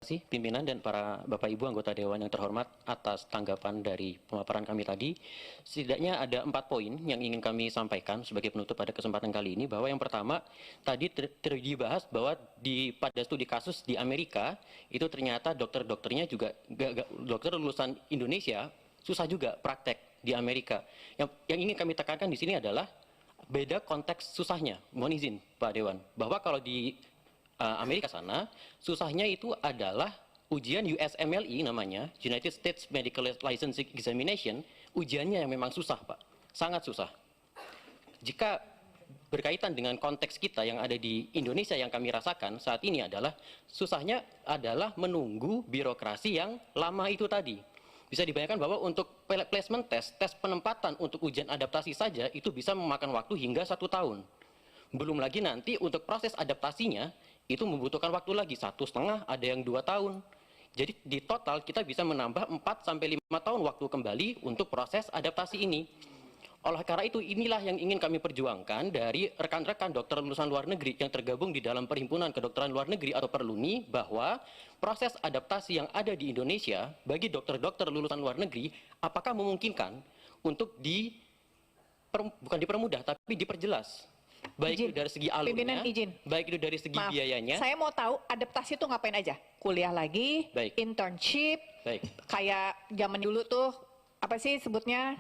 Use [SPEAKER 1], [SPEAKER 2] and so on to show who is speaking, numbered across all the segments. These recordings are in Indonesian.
[SPEAKER 1] kasih pimpinan dan para Bapak Ibu anggota Dewan yang terhormat atas tanggapan dari pemaparan kami tadi. Setidaknya ada 4 poin yang ingin kami sampaikan sebagai penutup pada kesempatan kali ini, bahwa yang pertama tadi dibahas bahwa pada studi kasus di Amerika itu ternyata dokter-dokternya juga dokter lulusan Indonesia susah juga praktek di Amerika. Yang ingin kami tekankan di sini adalah beda konteks susahnya. Mohon izin Pak Dewan, bahwa kalau di Amerika sana, susahnya itu adalah ujian USMLE namanya, United States Medical Licensing Examination, ujiannya yang memang susah Pak, sangat susah. Jika berkaitan dengan konteks kita yang ada di Indonesia yang kami rasakan saat ini adalah, susahnya adalah menunggu birokrasi yang lama itu tadi. Bisa dibayangkan bahwa untuk placement test, tes penempatan untuk ujian adaptasi saja, itu bisa memakan waktu hingga 1 tahun. Belum lagi nanti untuk proses adaptasinya, itu membutuhkan waktu lagi 1,5, ada yang 2 tahun. Jadi di total kita bisa menambah 4-5 tahun waktu kembali untuk proses adaptasi ini. Oleh karena itu, inilah yang ingin kami perjuangkan dari rekan-rekan dokter lulusan luar negeri yang tergabung di dalam Perhimpunan Kedokteran Luar Negeri atau Perluni, bahwa proses adaptasi yang ada di Indonesia bagi dokter-dokter lulusan luar negeri, apakah memungkinkan untuk bukan dipermudah, tapi diperjelas. Baik itu dari segi alurnya, baik itu dari segi biayanya.
[SPEAKER 2] Saya mau tahu adaptasi itu ngapain aja? Kuliah lagi, internship, kayak zaman dulu tuh apa sih sebutnya,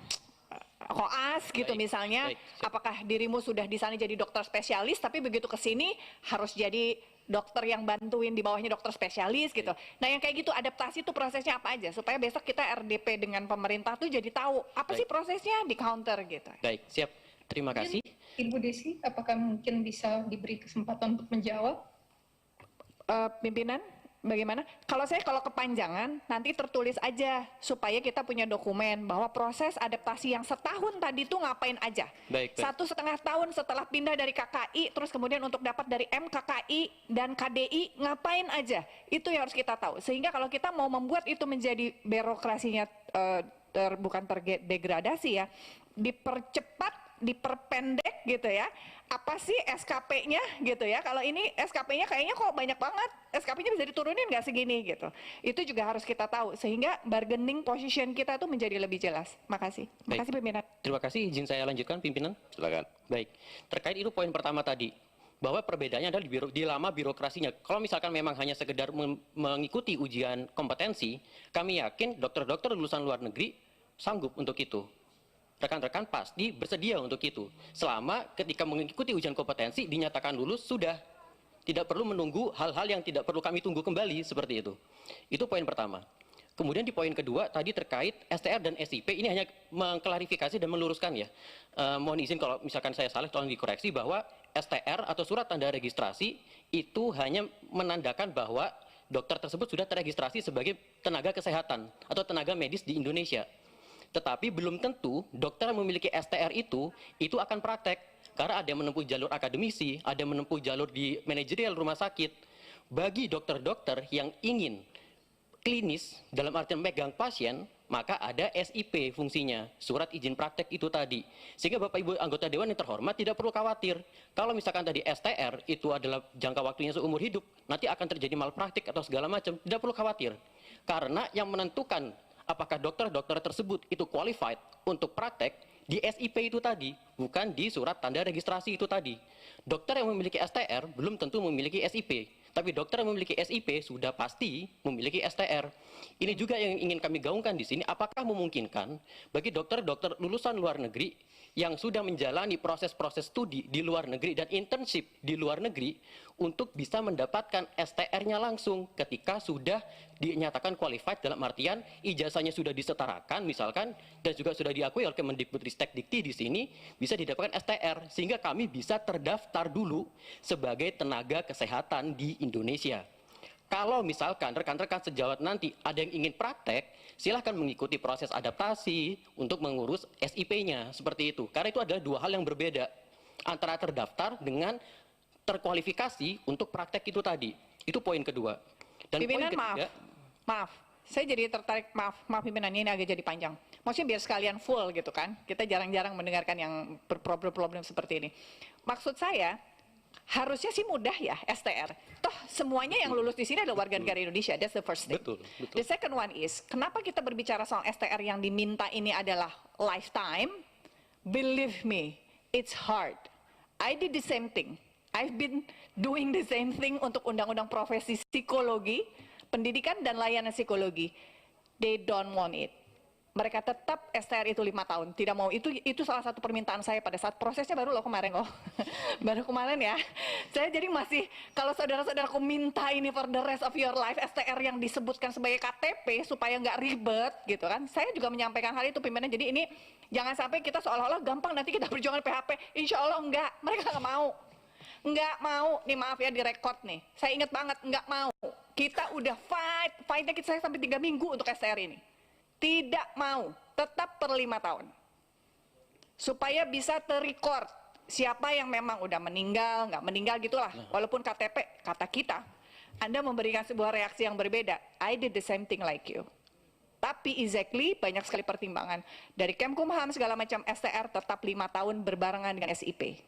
[SPEAKER 2] koas gitu misalnya. Apakah dirimu sudah di sana jadi dokter spesialis, tapi begitu ke sini harus jadi dokter yang bantuin di bawahnya dokter spesialis gitu. Nah yang kayak gitu adaptasi itu prosesnya apa aja supaya besok kita RDP dengan pemerintah tuh jadi tahu apa sih prosesnya di counter gitu.
[SPEAKER 1] Baik, siap. Terima kasih.
[SPEAKER 3] Ibu Desi, apakah mungkin bisa diberi kesempatan untuk menjawab?
[SPEAKER 2] Pimpinan, bagaimana? Kalau kepanjangan, nanti tertulis aja supaya kita punya dokumen bahwa proses adaptasi yang setahun tadi itu ngapain aja. 1,5 tahun setelah pindah dari KKI, terus kemudian untuk dapat dari MKKI dan KDI ngapain aja. Itu yang harus kita tahu. Sehingga kalau kita mau membuat itu menjadi birokrasinya bukan terdegradasi ya, dipercepat, diperpendek gitu ya. Apa sih SKP-nya gitu ya? Kalau ini SKP-nya kayaknya kok banyak banget. SKP-nya bisa diturunin nggak segini gitu. Itu juga harus kita tahu sehingga bargaining position kita itu menjadi lebih jelas. Makasih. Makasih pimpinan.
[SPEAKER 1] Terima kasih. Izin saya lanjutkan pimpinan.
[SPEAKER 4] Silakan.
[SPEAKER 1] Baik. Terkait itu poin pertama tadi, bahwa perbedaannya adalah di lama birokrasinya. Kalau misalkan memang hanya sekedar mengikuti ujian kompetensi, kami yakin dokter-dokter lulusan luar negeri sanggup untuk itu. Rekan-rekan pasti bersedia untuk itu. Selama ketika mengikuti ujian kompetensi dinyatakan lulus, sudah tidak perlu menunggu hal-hal yang tidak perlu kami tunggu kembali seperti itu. Itu poin pertama. Kemudian di poin kedua tadi terkait STR dan SIP, ini hanya mengklarifikasi dan meluruskan ya. Mohon izin kalau misalkan saya salah tolong dikoreksi, bahwa STR atau surat tanda registrasi itu hanya menandakan bahwa dokter tersebut sudah terregistrasi sebagai tenaga kesehatan atau tenaga medis di Indonesia. Tetapi belum tentu dokter yang memiliki STR itu akan praktek. Karena ada yang menempuh jalur akademisi, ada yang menempuh jalur di manajerial rumah sakit. Bagi dokter-dokter yang ingin klinis dalam artian megang pasien, maka ada SIP fungsinya, surat izin praktek itu tadi. Sehingga Bapak Ibu anggota Dewan yang terhormat tidak perlu khawatir. Kalau misalkan tadi STR itu adalah jangka waktunya seumur hidup, nanti akan terjadi malpraktik atau segala macam, tidak perlu khawatir. Karena yang menentukan apakah dokter-dokter tersebut itu qualified untuk praktek di SIP itu tadi, bukan di surat tanda registrasi itu tadi. Dokter yang memiliki STR belum tentu memiliki SIP, tapi dokter yang memiliki SIP sudah pasti memiliki STR. Ini juga yang ingin kami gaungkan di sini, apakah memungkinkan bagi dokter-dokter lulusan luar negeri yang sudah menjalani proses-proses studi di luar negeri dan internship di luar negeri untuk bisa mendapatkan STR-nya langsung ketika sudah dinyatakan qualified, dalam artian ijazahnya sudah disetarakan misalkan dan juga sudah diakui oleh Kemendikbudristek Dikti di sini, bisa didapatkan STR sehingga kami bisa terdaftar dulu sebagai tenaga kesehatan di Indonesia. Kalau misalkan rekan-rekan sejawat nanti ada yang ingin praktek, silahkan mengikuti proses adaptasi untuk mengurus SIP-nya, seperti itu. Karena itu adalah 2 hal yang berbeda, antara terdaftar dengan terkualifikasi untuk praktek itu tadi. Itu poin kedua. Dan
[SPEAKER 2] pimpinan,
[SPEAKER 1] poin ketiga,
[SPEAKER 2] maaf, saya jadi tertarik, maaf pimpinan, ini agak jadi panjang. Maksudnya biar sekalian full gitu kan, kita jarang-jarang mendengarkan yang berproblem-problem seperti ini. Maksud saya, Harusnya sih mudah ya STR. Toh semuanya yang lulus di sini adalah warga negara Indonesia. That's the first thing.
[SPEAKER 1] Betul.
[SPEAKER 2] The second one is, kenapa kita berbicara soal STR yang diminta ini adalah lifetime? Believe me, it's hard. I did the same thing. I've been doing the same thing untuk undang-undang profesi psikologi, pendidikan dan layanan psikologi. They don't want it. Mereka tetap STR itu 5 tahun, tidak mau. Itu salah satu permintaan saya pada saat prosesnya baru loh kemarin loh. Baru kemarin ya. Saya jadi masih, kalau saudara-saudaraku minta ini for the rest of your life, STR yang disebutkan sebagai KTP supaya nggak ribet gitu kan. Saya juga menyampaikan hal itu pimpinan. Jadi ini jangan sampai kita seolah-olah gampang nanti kita perjuangan PHP. Insya Allah enggak, mereka nggak mau. Nggak mau, nih maaf ya direkod nih. Saya ingat banget, nggak mau. Kita udah fightnya saya sampai 3 minggu untuk STR ini. Tidak mau, tetap per 5 tahun. Supaya bisa terrecord siapa yang memang udah meninggal, nggak meninggal gitulah. Walaupun KTP, kata kita, Anda memberikan sebuah reaksi yang berbeda. I did the same thing like you. Tapi exactly banyak sekali pertimbangan. Dari Kemkumham segala macam STR tetap 5 tahun berbarengan dengan SIP.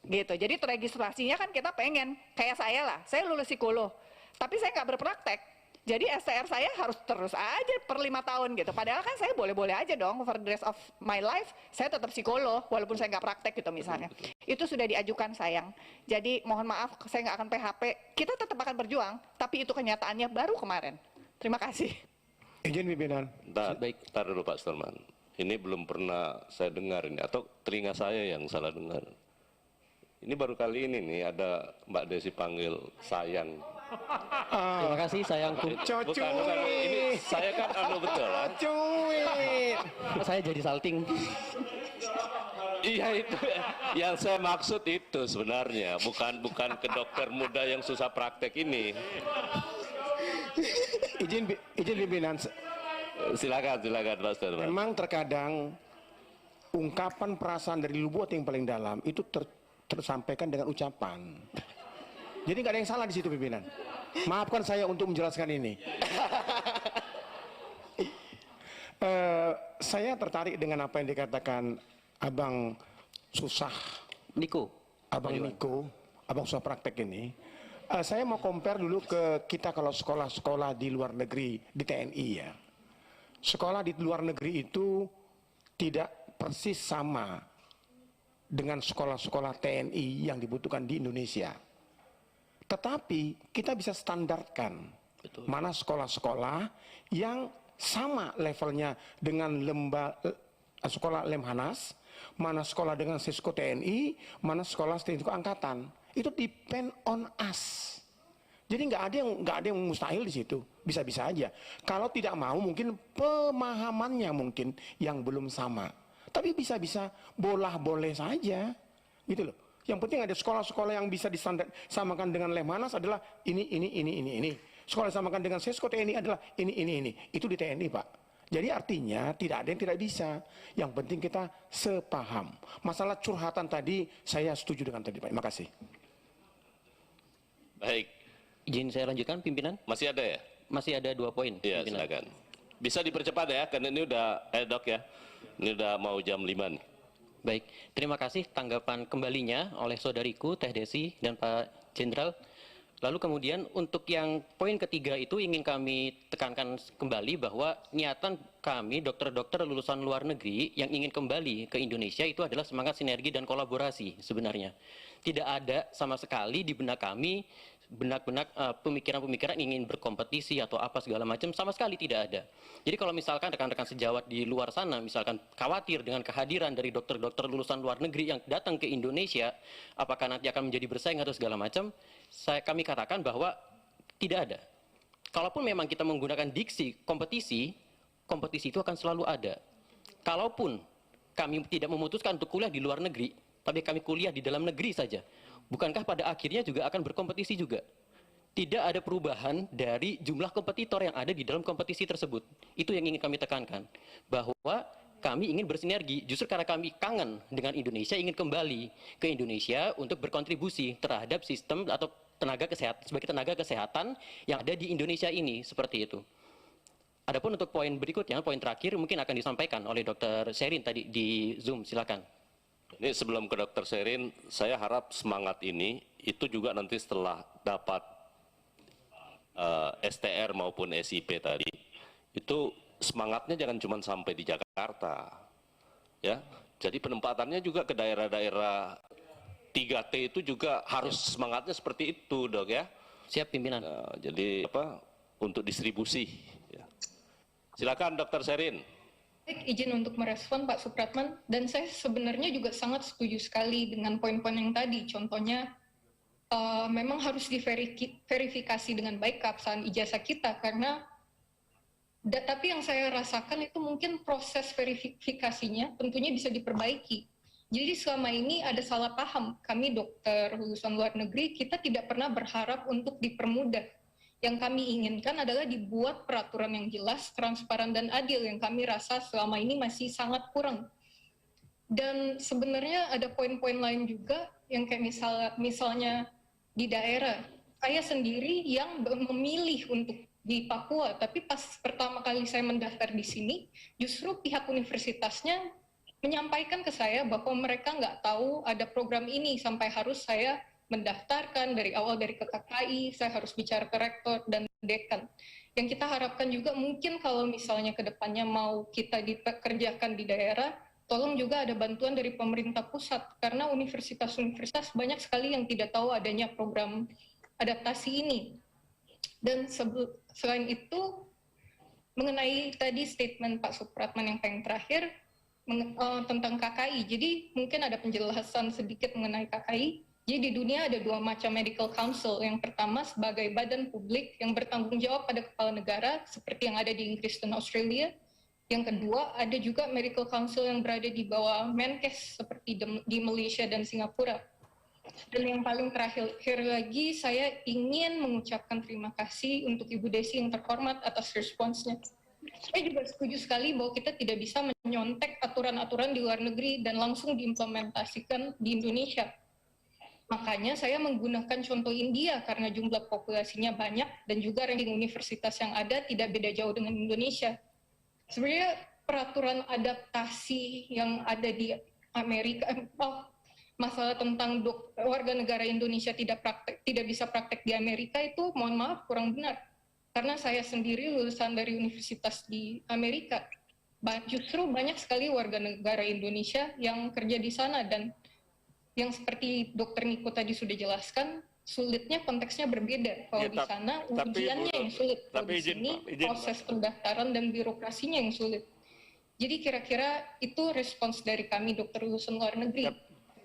[SPEAKER 2] Gitu, jadi registrasinya kan kita pengen, kayak saya lah, saya lulus psikolog. Tapi saya nggak berpraktek. Jadi STR saya harus terus aja per 5 tahun gitu. Padahal kan saya boleh-boleh aja dong for the rest of my life. Saya tetap psikolog walaupun saya nggak praktek gitu misalnya. Itu sudah diajukan sayang. Jadi mohon maaf saya nggak akan PHP. Kita tetap akan berjuang. Tapi itu kenyataannya baru kemarin. Terima kasih.
[SPEAKER 4] Izin pimpinan.
[SPEAKER 5] Baik, tar dulu Pak Sulman. Ini belum pernah saya dengar ini. Atau telinga saya yang salah dengar. Ini baru kali ini nih ada Mbak Desi panggil sayang.
[SPEAKER 1] Terima kasih sayangku.
[SPEAKER 5] Bukan. Ini saya kan betul.
[SPEAKER 1] Saya jadi salting.
[SPEAKER 5] Iya itu yang saya maksud itu sebenarnya bukan ke dokter muda yang susah praktek ini.
[SPEAKER 4] Izin pimpinan.
[SPEAKER 5] Silakan Pak Sulman.
[SPEAKER 4] Memang terkadang ungkapan perasaan dari lubuk yang paling dalam itu tersampaikan dengan ucapan. Jadi nggak ada yang salah di situ pimpinan. Maafkan saya untuk menjelaskan ini. Saya tertarik dengan apa yang dikatakan Abang susah. Abang Niko, Abang susah praktek ini. Saya mau compare dulu ke kita kalau sekolah-sekolah di luar negeri, di TNI ya. Sekolah di luar negeri itu tidak persis sama dengan sekolah-sekolah TNI yang dibutuhkan di Indonesia. Tetapi kita bisa standarkan mana sekolah-sekolah yang sama levelnya dengan sekolah Lemhanas, mana sekolah dengan Sisko TNI, mana sekolah Sisko Angkatan. Itu depend on us. Jadi nggak ada yang mustahil di situ, bisa-bisa aja. Kalau tidak mau mungkin pemahamannya mungkin yang belum sama. Tapi bisa-bisa boleh saja, gitu loh. Yang penting ada sekolah-sekolah yang bisa disamakan dengan Lemhanas adalah ini. Sekolah disamakan dengan Sisko TNI adalah ini. Itu di TNI, Pak. Jadi artinya tidak ada yang tidak bisa. Yang penting kita sepaham. Masalah curhatan tadi saya setuju dengan tadi, Pak. Terima kasih.
[SPEAKER 5] Baik.
[SPEAKER 1] Izin saya lanjutkan pimpinan?
[SPEAKER 5] Masih ada ya?
[SPEAKER 1] Masih ada 2 poin.
[SPEAKER 5] Iya, silakan. Bisa dipercepat ya, karena ini udah dok ya. Ini udah mau jam 5 nih.
[SPEAKER 1] Baik, terima kasih tanggapan kembalinya oleh saudariku Teh Desi dan Pak Jenderal. Lalu kemudian untuk yang poin ketiga itu ingin kami tekankan kembali bahwa niatan kami dokter-dokter lulusan luar negeri yang ingin kembali ke Indonesia itu adalah semangat sinergi dan kolaborasi sebenarnya. Tidak ada sama sekali di benak kami benak-benak pemikiran-pemikiran ingin berkompetisi atau apa segala macam, sama sekali tidak ada. Jadi kalau misalkan rekan-rekan sejawat di luar sana misalkan khawatir dengan kehadiran dari dokter-dokter lulusan luar negeri yang datang ke Indonesia, apakah nanti akan menjadi bersaing atau segala macam, kami katakan bahwa tidak ada. Kalaupun memang kita menggunakan diksi kompetisi itu akan selalu ada. Kalaupun kami tidak memutuskan untuk kuliah di luar negeri, tapi kami kuliah di dalam negeri saja, bukankah pada akhirnya juga akan berkompetisi juga? Tidak ada perubahan dari jumlah kompetitor yang ada di dalam kompetisi tersebut. Itu yang ingin kami tekankan. Bahwa kami ingin bersinergi, justru karena kami kangen dengan Indonesia, ingin kembali ke Indonesia untuk berkontribusi terhadap sistem atau tenaga kesehatan, sebagai tenaga kesehatan yang ada di Indonesia ini, seperti itu. Adapun untuk poin berikutnya, poin terakhir mungkin akan disampaikan oleh Dr. Sherin tadi di Zoom, silakan.
[SPEAKER 5] Ini sebelum ke Dr. Sherin, saya harap semangat ini itu juga nanti setelah dapat STR maupun SIP tadi, itu semangatnya jangan cuma sampai di Jakarta, ya. Jadi penempatannya juga ke daerah-daerah 3T itu juga harus semangatnya seperti itu, Dok, ya.
[SPEAKER 1] Siap, pimpinan.
[SPEAKER 5] Nah, jadi apa untuk distribusi. Ya. Silakan, Dr. Sherin.
[SPEAKER 3] Baik, izin untuk merespon Pak Supratman, dan saya sebenarnya juga sangat setuju sekali dengan poin-poin yang tadi. Contohnya, memang harus diverifikasi dengan baik keabsahan ijazah kita, karena tapi yang saya rasakan itu mungkin proses verifikasinya tentunya bisa diperbaiki. Jadi selama ini ada salah paham, kami dokter lulusan luar negeri, kita tidak pernah berharap untuk dipermudah. Yang kami inginkan adalah dibuat peraturan yang jelas, transparan, dan adil yang kami rasa selama ini masih sangat kurang. Dan sebenarnya ada poin-poin lain juga yang kayak misalnya di daerah. Saya sendiri yang memilih untuk di Papua, tapi pas pertama kali saya mendaftar di sini, justru pihak universitasnya menyampaikan ke saya bahwa mereka nggak tahu ada program ini sampai harus saya mendaftarkan dari awal dari ke KKI, saya harus bicara ke rektor dan dekan. Yang kita harapkan juga mungkin kalau misalnya ke depannya mau kita dikerjakan di daerah, tolong juga ada bantuan dari pemerintah pusat, karena universitas-universitas banyak sekali yang tidak tahu adanya program adaptasi ini. Dan selain itu, mengenai tadi statement Pak Supratman yang paling terakhir, tentang KKI, jadi mungkin ada penjelasan sedikit mengenai KKI. Jadi di dunia ada dua macam medical council. Yang pertama sebagai badan publik yang bertanggung jawab pada kepala negara, seperti yang ada di Inggris dan Australia. Yang kedua, ada juga medical council yang berada di bawah Menkes, seperti di Malaysia dan Singapura. Dan yang paling terakhir lagi, saya ingin mengucapkan terima kasih untuk Ibu Desi yang terhormat atas responsnya. Saya juga setuju sekali bahwa kita tidak bisa menyontek aturan-aturan di luar negeri dan langsung diimplementasikan di Indonesia. Makanya saya menggunakan contoh India karena jumlah populasinya banyak dan juga ranking universitas yang ada tidak beda jauh dengan Indonesia. Sebenarnya peraturan adaptasi yang ada di Amerika, masalah tentang warga negara Indonesia tidak bisa praktek di Amerika itu mohon maaf kurang benar. Karena saya sendiri lulusan dari universitas di Amerika. Justru banyak sekali warga negara Indonesia yang kerja di sana, dan yang seperti Dr. Niko tadi sudah jelaskan, sulitnya konteksnya berbeda. Kalau di sana ujiannya yang sulit, kalau di sini proses pendaftaran dan birokrasinya yang sulit. Jadi kira-kira itu respons dari kami dokter lulusan luar negeri.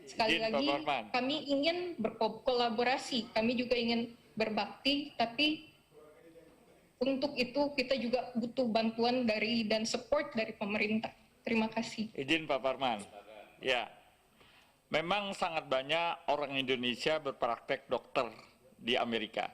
[SPEAKER 3] Sekali lagi, kami ingin berkolaborasi, kami juga ingin berbakti, tapi untuk itu kita juga butuh bantuan dari dan support dari pemerintah. Terima kasih.
[SPEAKER 6] Izin Pak Parman. Ya. Memang sangat banyak orang Indonesia berpraktek dokter di Amerika.